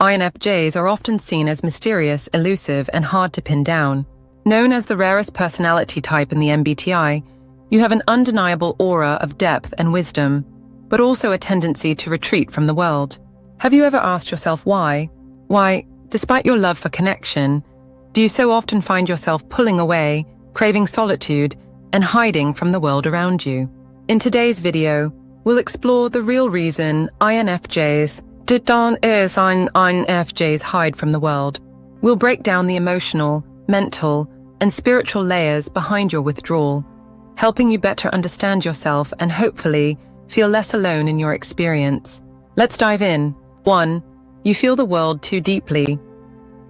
INFJs are often seen as mysterious, elusive, and hard to pin down. Known as the rarest personality type in the MBTI, you have an undeniable aura of depth and wisdom, but also a tendency to retreat from the world. Have you ever asked yourself why? Why, despite your love for connection, do you so often find yourself pulling away, craving solitude, and hiding from the world around you? In today's video, we'll explore the real reason INFJs hide from the world. We'll break down the emotional, mental, and spiritual layers behind your withdrawal, helping you better understand yourself and hopefully feel less alone in your experience. Let's dive in. 1. You feel the world too deeply.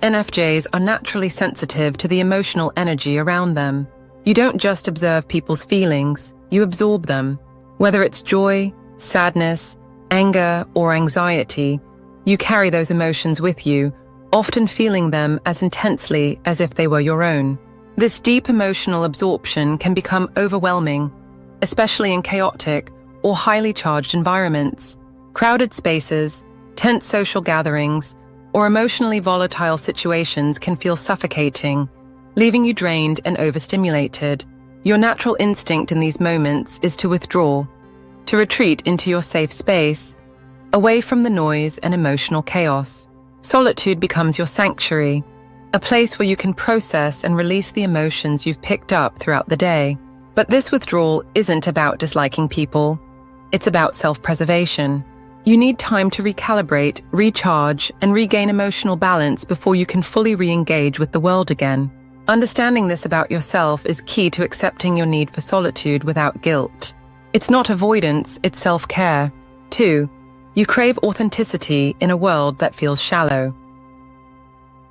INFJs are naturally sensitive to the emotional energy around them. You don't just observe people's feelings, you absorb them. Whether it's joy, sadness, anger, or anxiety, you carry those emotions with you, often feeling them as intensely as if they were your own. This deep emotional absorption can become overwhelming, especially in chaotic or highly charged environments. Crowded spaces, tense social gatherings, or emotionally volatile situations can feel suffocating, leaving you drained and overstimulated. Your natural instinct in these moments is to withdraw, to retreat into your safe space, away from the noise and emotional chaos. Solitude becomes your sanctuary, a place where you can process and release the emotions you've picked up throughout the day. But this withdrawal isn't about disliking people. It's about self-preservation. You need time to recalibrate, recharge, and regain emotional balance before you can fully re-engage with the world again. Understanding this about yourself is key to accepting your need for solitude without guilt. It's not avoidance, it's self-care. 2. You crave authenticity in a world that feels shallow.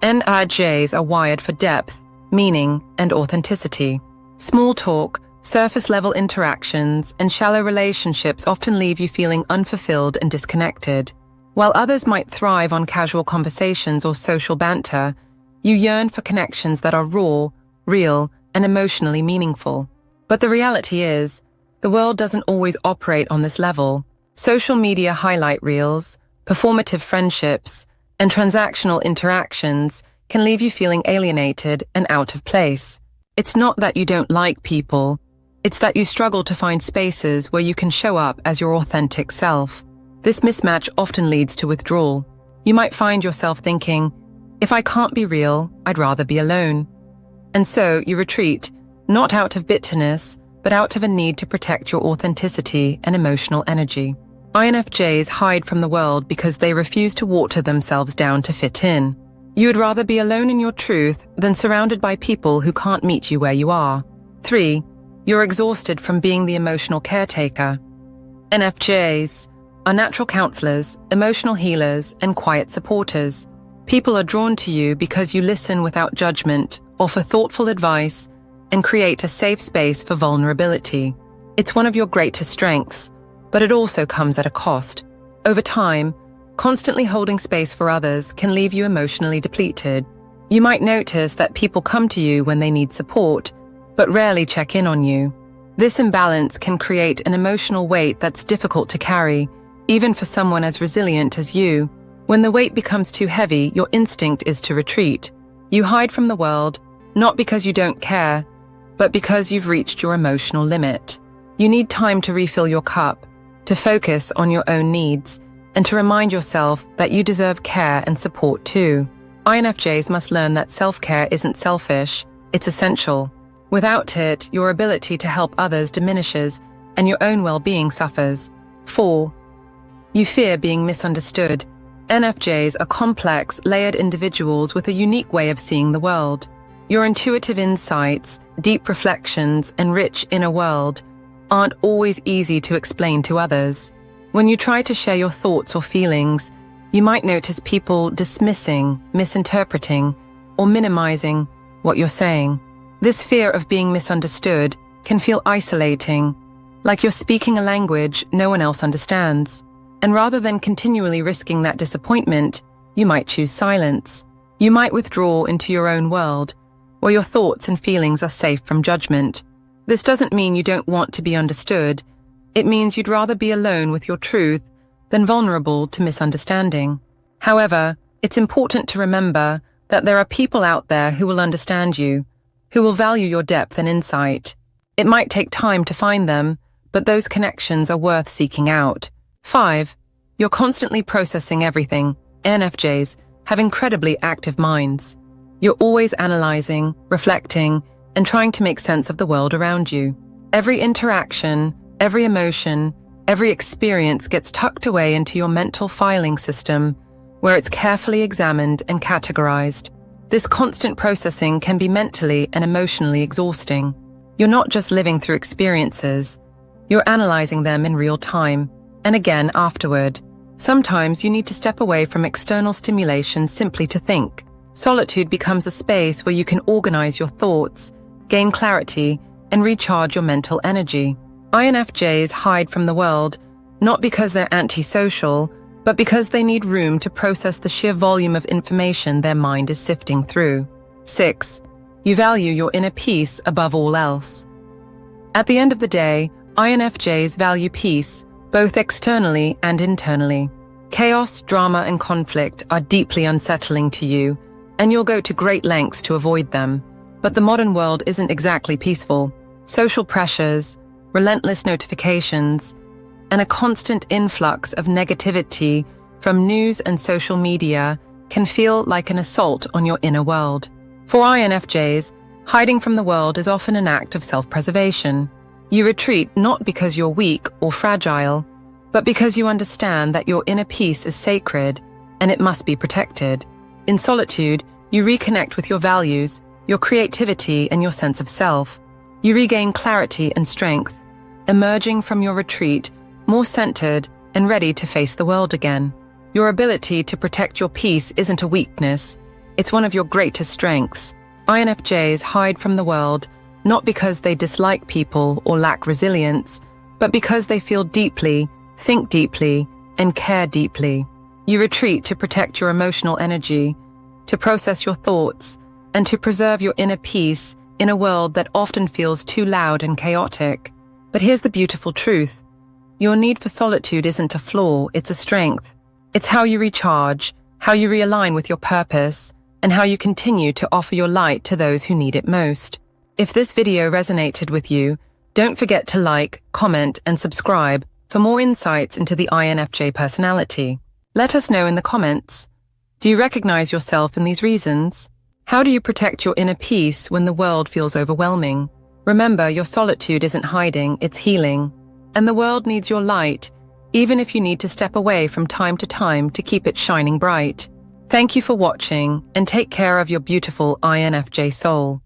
INFJs are wired for depth, meaning, and authenticity. Small talk, surface-level interactions, and shallow relationships often leave you feeling unfulfilled and disconnected. While others might thrive on casual conversations or social banter, you yearn for connections that are raw, real, and emotionally meaningful. But the reality is, the world doesn't always operate on this level. Social media highlight reels, performative friendships, and transactional interactions can leave you feeling alienated and out of place. It's not that you don't like people, it's that you struggle to find spaces where you can show up as your authentic self. This mismatch often leads to withdrawal. You might find yourself thinking, if I can't be real, I'd rather be alone. And so you retreat, not out of bitterness, but out of a need to protect your authenticity and emotional energy. INFJs hide from the world because they refuse to water themselves down to fit in. You would rather be alone in your truth than surrounded by people who can't meet you where you are. 3. You're exhausted from being the emotional caretaker. INFJs are natural counselors, emotional healers, and quiet supporters. People are drawn to you because you listen without judgment, offer thoughtful advice, and create a safe space for vulnerability. It's one of your greatest strengths, but it also comes at a cost. Over time, constantly holding space for others can leave you emotionally depleted. You might notice that people come to you when they need support, but rarely check in on you. This imbalance can create an emotional weight that's difficult to carry, even for someone as resilient as you. When the weight becomes too heavy, your instinct is to retreat. You hide from the world, not because you don't care, but because you've reached your emotional limit. You need time to refill your cup, to focus on your own needs, and to remind yourself that you deserve care and support too. INFJs must learn that self-care isn't selfish, it's essential. Without it, your ability to help others diminishes and your own well-being suffers. 4. You fear being misunderstood. INFJs are complex, layered individuals with a unique way of seeing the world. Your intuitive insights, deep reflections, and rich inner world aren't always easy to explain to others. When you try to share your thoughts or feelings, you might notice people dismissing, misinterpreting, or minimizing what you're saying. This fear of being misunderstood can feel isolating, like you're speaking a language no one else understands. And rather than continually risking that disappointment, you might choose silence. You might withdraw into your own world, where your thoughts and feelings are safe from judgment. This doesn't mean you don't want to be understood. It means you'd rather be alone with your truth than vulnerable to misunderstanding. However, It's important to remember that there are people out there who will understand you, who will value your depth and insight. It might take time to find them, but those connections are worth seeking out. 5. You're constantly processing everything. INFJs have incredibly active minds. You're always analyzing, reflecting, and trying to make sense of the world around you. Every interaction, every emotion, every experience gets tucked away into your mental filing system, where it's carefully examined and categorized. This constant processing can be mentally and emotionally exhausting. You're not just living through experiences, you're analyzing them in real time, and again afterward. Sometimes you need to step away from external stimulation simply to think. Solitude becomes a space where you can organize your thoughts, gain clarity, and recharge your mental energy. INFJs hide from the world, not because they're antisocial, but because they need room to process the sheer volume of information their mind is sifting through. 6. You value your inner peace above all else. At the end of the day, INFJs value peace, both externally and internally. Chaos, drama, and conflict are deeply unsettling to you, and you'll go to great lengths to avoid them. But the modern world isn't exactly peaceful. Social pressures, relentless notifications, and a constant influx of negativity from news and social media can feel like an assault on your inner world. For INFJs, hiding from the world is often an act of self-preservation. You retreat not because you're weak or fragile, but because you understand that your inner peace is sacred and it must be protected. In solitude, you reconnect with your values, your creativity, and your sense of self. You regain clarity and strength, emerging from your retreat more centered and ready to face the world again. Your ability to protect your peace isn't a weakness, it's one of your greatest strengths. INFJs hide from the world not because they dislike people or lack resilience, but because they feel deeply, think deeply, and care deeply. You retreat to protect your emotional energy, to process your thoughts, and to preserve your inner peace in a world that often feels too loud and chaotic. But here's the beautiful truth. Your need for solitude isn't a flaw, it's a strength. It's how you recharge, how you realign with your purpose, and how you continue to offer your light to those who need it most. If this video resonated with you, don't forget to like, comment, and subscribe for more insights into the INFJ personality. Let us know in the comments. Do you recognize yourself in these reasons? How do you protect your inner peace when the world feels overwhelming? Remember, your solitude isn't hiding, it's healing. And the world needs your light, even if you need to step away from time to time to keep it shining bright. Thank you for watching, and take care of your beautiful INFJ soul.